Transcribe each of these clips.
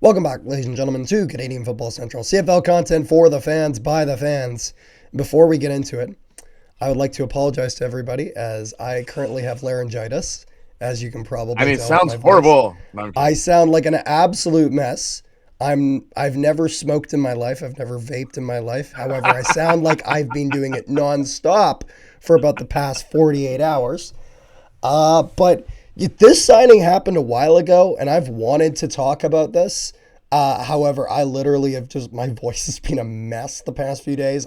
Welcome back, ladies and gentlemen, to Canadian Football Central. CFL content for the fans, by the fans. Before we get into it, I would like to apologize to everybody as I currently have laryngitis, as you can probably tell. It sounds horrible. No, I sound like an absolute mess. I've never smoked in my life. I've never vaped in my life. However, I sound like I've been doing it nonstop for about the past 48 hours. But this signing happened a while ago, and I've wanted to talk about this. However, I literally have my voice has been a mess the past few days.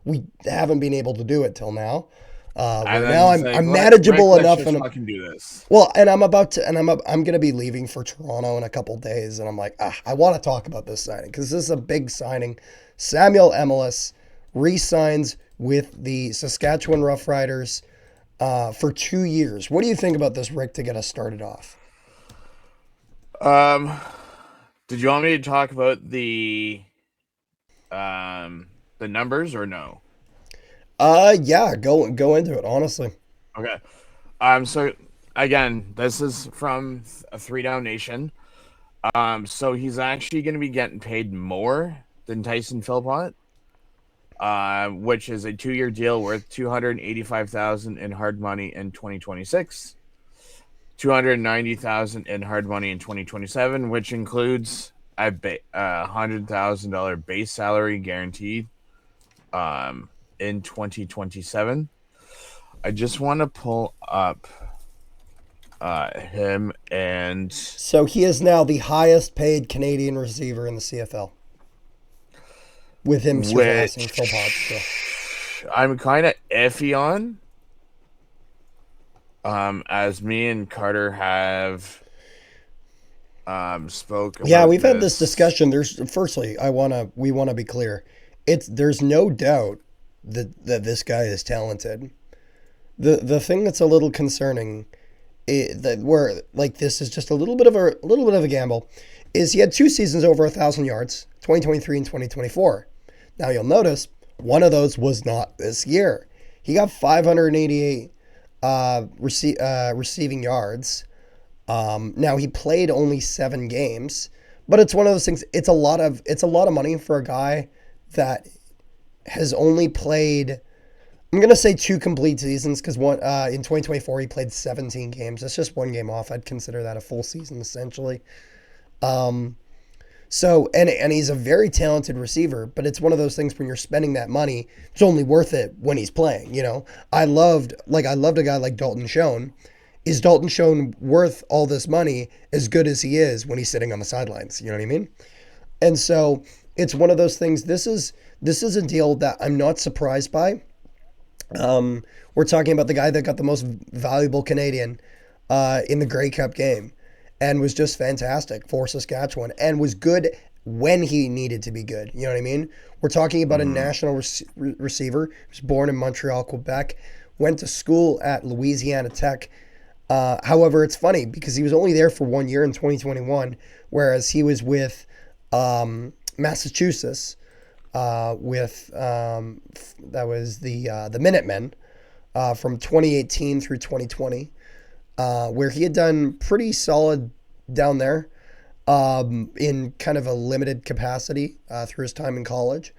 We haven't been able to do it till now. Right now I'm manageable enough, and I can do this. Well, and I'm going to be leaving for Toronto in a couple days, and I'm like, I want to talk about this signing because this is a big signing. Samuel Emilus re-signs with the Saskatchewan Roughriders for 2 years. What do you think about this, Rick, to get us started off? Did you want me to talk about the numbers or no? Yeah, go into it, honestly. Okay. So again, this is from a 3 Down Nation. So he's actually going to be getting paid more than Tyson Philpott, which is a 2-year deal worth $285,000 in hard money in 2026, $290,000 in hard money in 2027, which includes a $100,000 base salary guaranteed in 2027. I just want to pull up him, and so he is now the highest paid Canadian receiver in the CFL, with him surpassing Philpott still. I'm kind of iffy on, as me and Carter have spoke about. Yeah, we've had this discussion. We want to be clear. There's no doubt that this guy is talented. The thing that's a little concerning, this is just a little bit of a gamble, is he had 2 seasons over 1,000 yards, 2023 and 2024. Now you'll notice one of those was not this year. He got 588 receiving yards. Now he played only 7 games, but it's one of those things. It's a lot of money for a guy that has only played, I'm going to say 2 complete seasons, because one in 2024 he played 17 games. That's just 1 game off. I'd consider that a full season essentially. So he's a very talented receiver, but it's one of those things when you're spending that money, it's only worth it when he's playing. I loved a guy like Dalton Schoen. Is Dalton Schoen worth all this money as good as he is when he's sitting on the sidelines? You know what I mean? And so it's one of those things. This is a deal that I'm not surprised by. We're talking about the guy that got the most valuable Canadian in the Grey Cup game and was just fantastic for Saskatchewan and was good when he needed to be good. You know what I mean? We're talking about a national receiver who was born in Montreal, Quebec, went to school at Louisiana Tech. However, it's funny because he was only there for 1 year in 2021, whereas he was with Massachusetts that was the Minutemen from 2018 through 2020, where he had done pretty solid down there in kind of a limited capacity through his time in college.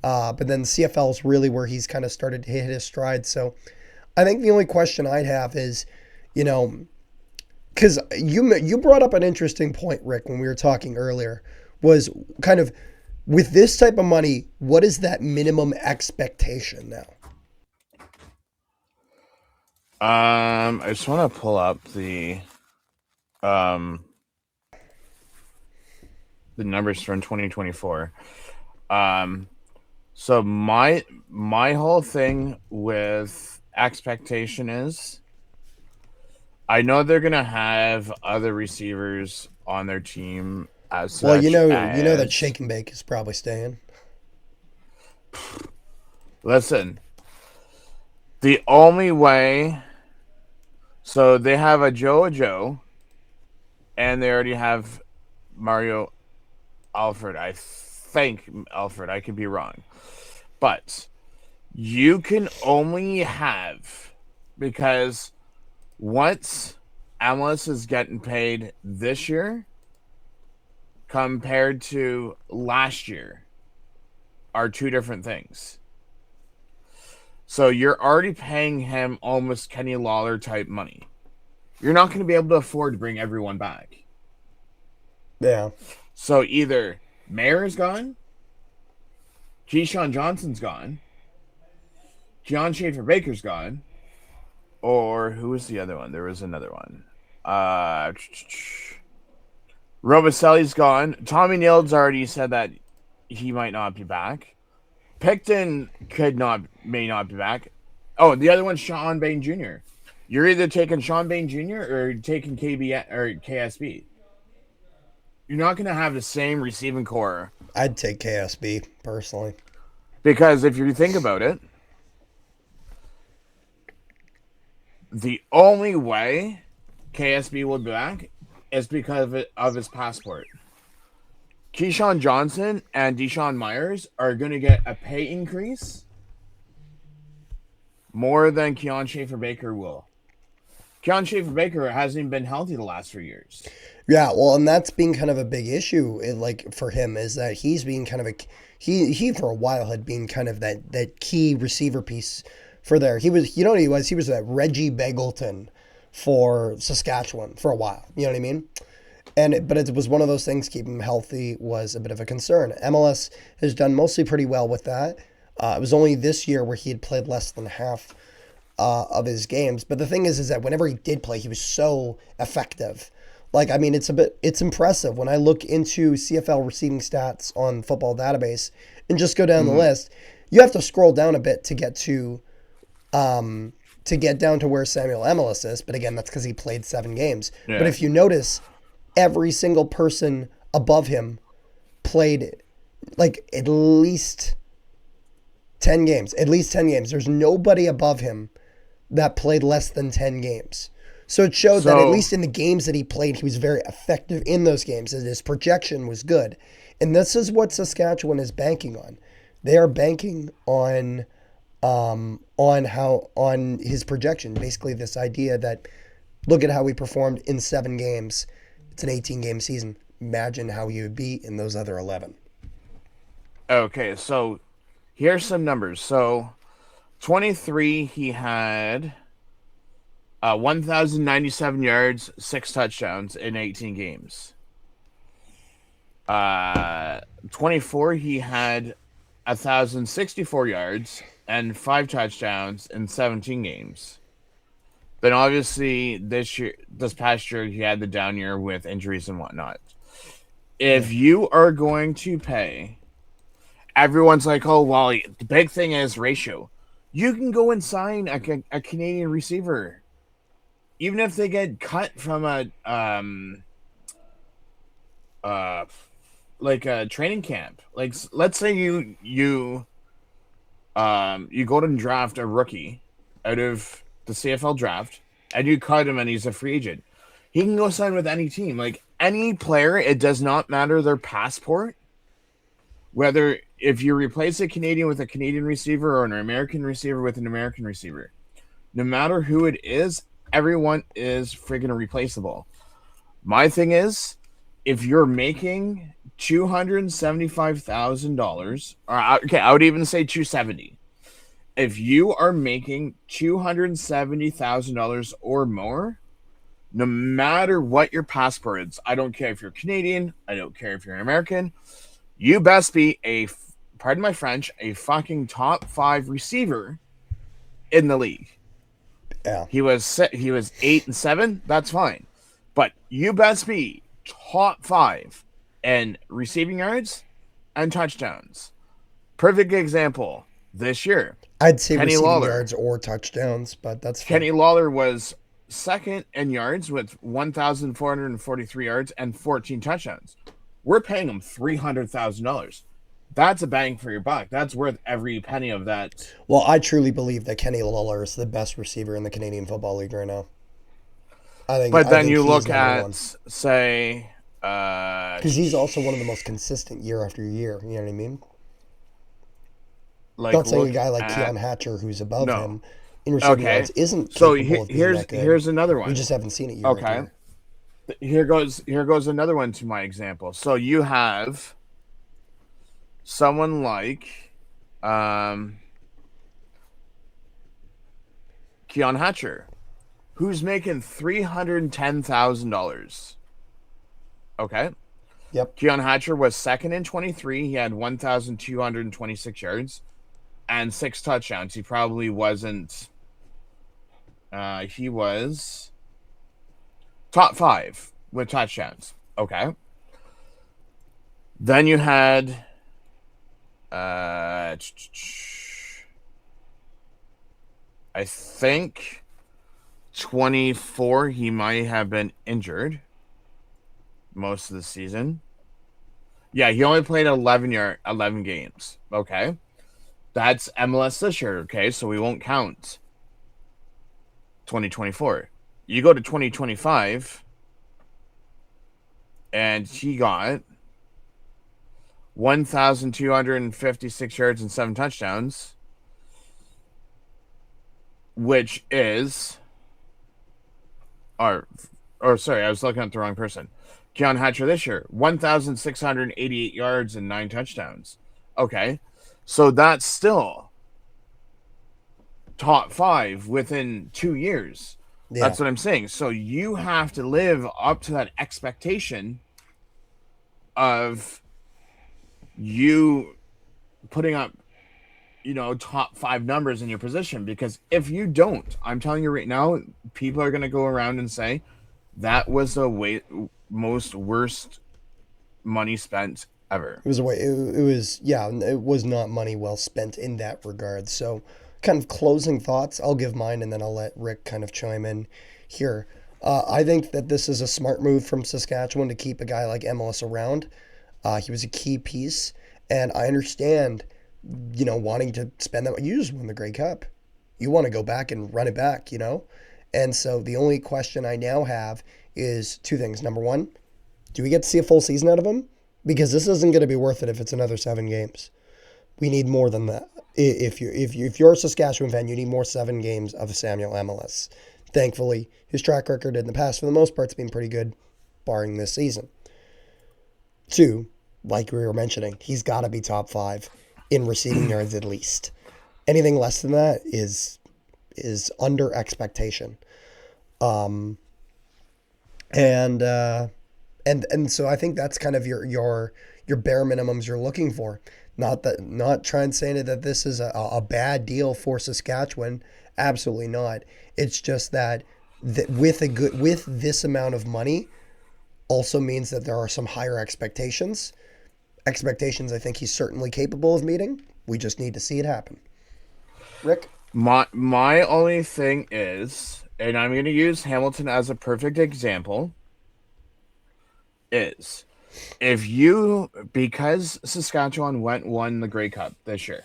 But then CFL is really where he's kind of started to hit his stride. So I think the only question I'd have is, because you brought up an interesting point, Rick, when we were talking earlier, was kind of with this type of money, what is that minimum expectation now? I just want to pull up the numbers from 2024. So my whole thing with expectation is, I know they're gonna have other receivers on their team as well. You know that Shake and Bake is probably staying. Listen, the only way. So they have a Joe, and they already have Mario Alfred. I think Alfred. I could be wrong, but you can only have because what Emilus is getting paid this year compared to last year are two different things. So you're already paying him almost Kenny Lawler type money. You're not going to be able to afford to bring everyone back. Yeah. So either Mayer's gone, Keyshawn Johnson's gone, Keon Schaefer-Baker's gone, or who was the other one? There was another one. Robicelli's gone. Tommy Nild's already said that he might not be back. Picton may not be back. Oh, the other one's Sean Bain Jr. You're either taking Sean Bain Jr. or taking KB or KSB. You're not going to have the same receiving core. I'd take KSB personally. Because if you think about it, the only way KSB will be back is because of his passport. Keyshawn Johnson and Deshaun Myers are going to get a pay increase more than Keon Schaefer-Baker will. Keon Schaefer-Baker hasn't even been healthy the last 3 years. Yeah, well, and that's been kind of a big issue, for him, is that he's been kind of he for a while had been kind of that key receiver piece for there. He was, you know what he was? He was that Reggie Begelton for Saskatchewan for a while. You know what I mean? But it was one of those things. Keeping him healthy was a bit of a concern. MLS has done mostly pretty well with that. It was only this year where he had played less than half of his games. But the thing is that whenever he did play, he was so effective. Like, I mean, it's impressive when I look into CFL receiving stats on Football Database and just go down the list. You have to scroll down a bit to get down to where Samuel Emilus is. But again, that's because he played 7 games. Yeah. But if you notice, every single person above him played like at least 10 games. At least 10 games. There's nobody above him that played less than 10 games. So it showed that at least in the games that he played, he was very effective in those games, and his projection was good. And this is what Saskatchewan is banking on. They are banking on his projection. Basically, this idea that look at how he performed in 7 games. It's an 18-game season. Imagine how he would be in those other 11. Okay, so here's some numbers. So 23, he had 1,097 yards, 6 touchdowns in 18 games. 24, he had 1,064 yards and 5 touchdowns in 17 games. Then obviously this past year, he had the down year with injuries and whatnot. If you are going to pay, everyone's like, oh, well, the big thing is ratio. You can go and sign a Canadian receiver. Even if they get cut from a training camp, like let's say you go to draft a rookie out of the CFL draft and you cut him and he's a free agent, he can go sign with any team. Like any player, it does not matter their passport. Whether if you replace a Canadian with a Canadian receiver or an American receiver with an American receiver, no matter who it is, everyone is friggin' replaceable. My thing is, if you're making $275,000, or okay, I would even say $270,000. If you are making $270,000 or more, no matter what your passport is, I don't care if you're Canadian, I don't care if you're an American, you best be pardon my French, a fucking top 5 receiver in the league. Yeah. He was 8 and 7. That's fine, but you best be top 5 in receiving yards and touchdowns. Perfect example this year. I'd say Kenny receiving Lawler. yards or touchdowns, but that's fine. Kenny Lawler was second in yards with 1,443 yards and 14 touchdowns. We're paying him $300,000. That's a bang for your buck. That's worth every penny of that. Well, I truly believe that Kenny Lawler is the best receiver in the Canadian Football League right now. But then you look at, say, because he's also one of the most consistent year after year. You know what I mean? Like, not saying a guy like Keon Hatcher who's above him, in receiving Okay. yards isn't So capable of being here's that good. another We one. just haven't seen it year after Okay. year. Here goes another one to my example. So you have someone like um Keon Hatcher, who's making $310,000. Okay. Yep. Keon Hatcher was second in 23. He had 1,226 yards and 6 touchdowns. He probably wasn't. He was top five with touchdowns. Okay. Then you had. I think 24. He might have been injured most of the season. Yeah, he only played 11 games. Okay. That's MLS this year. Okay. So we won't count 2024. You go to 2025, and he got 1,256 yards and 7 touchdowns, which is, or, or sorry, I was looking at the wrong person. Keon Hatcher this year, 1,688 yards and 9 touchdowns. Okay, so that's still top five within 2 years. Yeah. That's what I'm saying. So you have to live up to that expectation of you putting up, top five numbers in your position. Because if you don't, I'm telling you right now, people are going to go around and say that was the most worst money spent ever. It was a way. It was yeah. It was not money well spent in that regard. So, kind of closing thoughts. I'll give mine, and then I'll let Rick kind of chime in here. I think that this is a smart move from Saskatchewan to keep a guy like Emilus around. He was a key piece, and I understand, wanting to spend that. You just won the Grey Cup. You want to go back and run it back. And so the only question I now have is two things. Number one, do we get to see a full season out of him? Because this isn't going to be worth it if it's another 7 games. We need more than that. If you're a Saskatchewan fan, you need more 7 games of Samuel MLS. Thankfully, his track record in the past, for the most part, has been pretty good, barring this season. Two, like we were mentioning, he's got to be top five in receiving yards at least. Anything less than that is under expectation. Um, and so I think that's kind of your bare minimums you're looking for. Not trying to say that this is a bad deal for Saskatchewan. Absolutely not. It's just that with this amount of money also means that there are some higher expectations. Expectations I think he's certainly capable of meeting. We just need to see it happen. Rick? My only thing is, and I'm going to use Hamilton as a perfect example, is because Saskatchewan won the Grey Cup this year,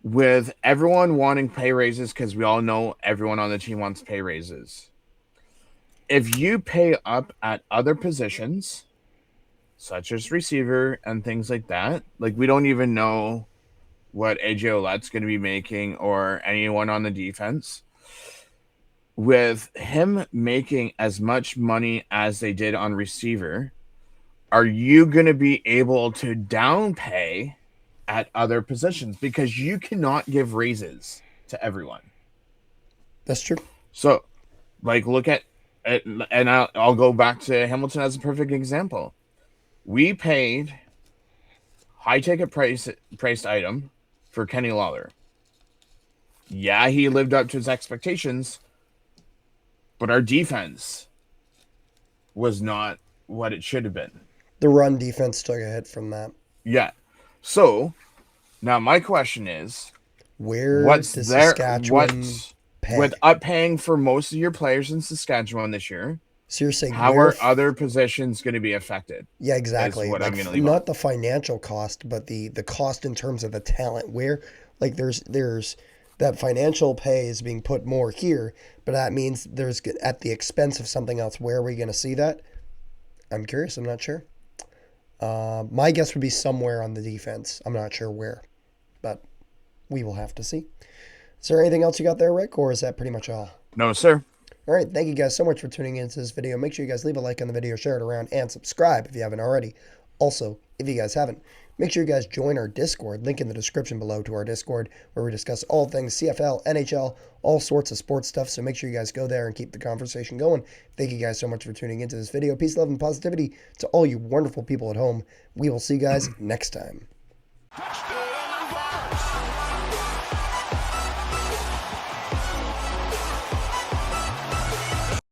with everyone wanting pay raises, because we all know everyone on the team wants pay raises. If you pay up at other positions, such as receiver and things like that, like we don't even know what AJ Ouellette's going to be making or anyone on the defense. With him making as much money as they did on receiver, are you going to be able to down pay at other positions? Because you cannot give raises to everyone. That's true. So, like, look at it, and I'll go back to Hamilton as a perfect example. We paid high ticket priced item for Kenny Lawler. Yeah, he lived up to his expectations, but our defense was not what it should have been. The run defense took a hit from that. Yeah. So now my question is, Where what's does there? Saskatchewan pay? With up paying for most of your players in Saskatchewan this year? So you're saying How are other positions going to be affected? Yeah, exactly. What like I'm going to leave not on. the financial cost, but the cost in terms of the talent. Where like there's that financial pay is being put more here, but that means there's at the expense of something else. Where are we going to see that? I'm curious. I'm not sure. My guess would be somewhere on the defense. I'm not sure where, but we will have to see. Is there anything else you got there, Rick, or is that pretty much all? No, sir. All right, thank you guys so much for tuning into this video. Make sure you guys leave a like on the video, share it around, and subscribe if you haven't already. Also, if you guys haven't, make sure you guys join our Discord. Link in the description below to our Discord, where we discuss all things CFL, NHL, all sorts of sports stuff. So make sure you guys go there and keep the conversation going. Thank you guys so much for tuning into this video. Peace, love, and positivity to all you wonderful people at home. We will see you guys next time.